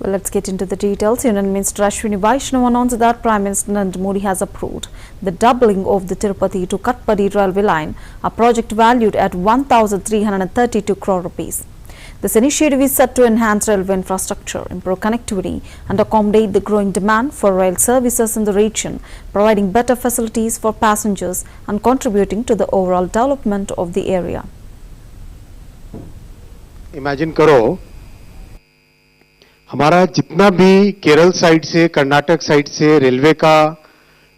Well, let's get into the details. Union Minister Ashwini Vaishnav announced that Prime Minister Narendra Modi has approved the doubling of the Tirupati to Katpadi railway line, a project valued at 1,332 crore rupees. This initiative is set to enhance railway infrastructure, improve connectivity and accommodate the growing demand for rail services in the region, providing better facilities for passengers and contributing to the overall development of the area. Imagine करो हमारा जितना भी Kerala side से Karnataka side से railway का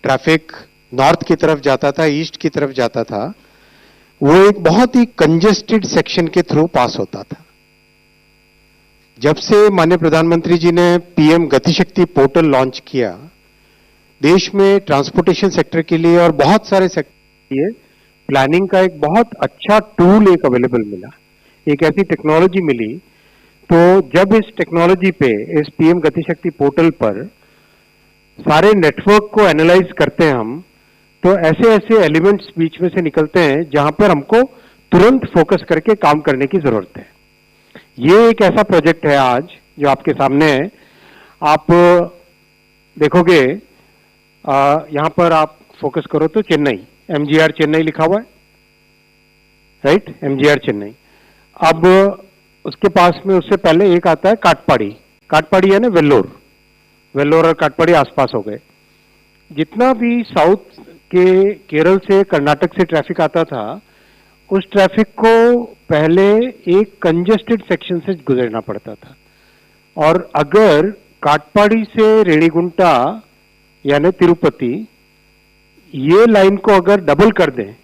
traffic north की तरफ जाता था, ईस्ट की तरफ जाता था, वो एक बहुत ही कंजेस्टेड सेक्शन के थ्रू पास होता था। जब से माननीय प्रधानमंत्री जी ने पीएम गतिशक्ति पोर्टल लॉन्च किया, देश में ट्रांसपोर्टेशन सेक्टर के लिए और बहुत सारे सेक्टर के लिए प्लानिंग का एक बहुत अच्छा टूल एक अवेलेबल मिला, एक ऐसी टेक्नोलॉजी मिली। तो जब इस टेक्नोलॉजी पे, इस पीएम गतिशक्ति पोर्टल पर सारे नेटवर्क को एनालाइज करते हैं हम, तो ऐसे ऐसे एलिमेंट्स बीच में से निकलते हैं जहां पर हमको तुरंत फोकस करके काम करने की जरूरत है। ये एक ऐसा प्रोजेक्ट है आज जो आपके सामने है। आप देखोगे यहां पर आप फोकस करो तो चेन्नई, एमजीआर चेन्नई लिखा हुआ है, राइट, एमजीआर चेन्नई। अब उसके पास में उससे पहले एक आता है काटपाड़ी, काटपाड़ी है ना वेल्लोर, वेल्लोर और काटपाड़ी आसपास हो गए। जितना भी साउथ के केरल से कर्नाटक से ट्रैफिक आता था, उस ट्रैफिक को पहले एक कंजेस्टेड सेक्शन से गुजरना पड़ता था, और अगर काटपाड़ी से रेणीगुंटा यानी तिरुपति ये लाइन को अगर डबल कर दें,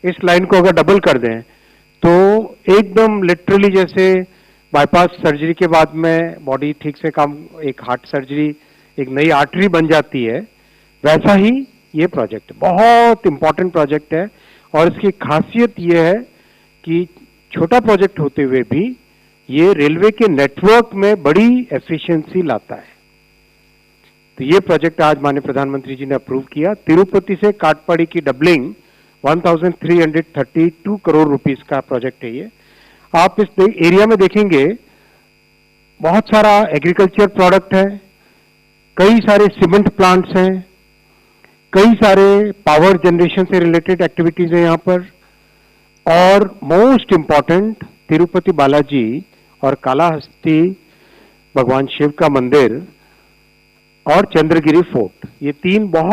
इस लाइन को अगर डबल कर दें, तो एकदम लिटरली जैसे बाईपास सर्जरी के बाद में बॉडी ठीक से काम, एक हार्ट सर्जरी, एक नई आर्टरी बन जाती है, वैसा ही ये प्रोजेक्ट बहुत इंपॉर्टेंट प्रोजेक्ट है। और इसकी खासियत ये है कि छोटा प्रोजेक्ट होते हुए भी ये रेलवे के नेटवर्क में बड़ी एफिशिएंसी लाता है। तो ये प्रोजेक्ट आज माननीय प्रधानमंत्री जी ने अप्रूव किया। तिरुपति से काटपाड़ी की डबलिंग 1,332 करोड़ रुपीस का प्रोजेक्ट है ये। आप इस एरिया में देखेंगे बहुत सारा एग्रीकल्चर प्रोडक्ट है, कई सारे सीमेंट प्लांट्स हैं, कई सारे पावर जनरेशन से रिलेटेड एक्टिविटीज है यहाँ पर, और मोस्ट इंपॉर्टेंट तिरुपति बालाजी और कालाहस्ती भगवान शिव का मंदिर और चंद्रगिरी फोर्ट, ये तीन बहुत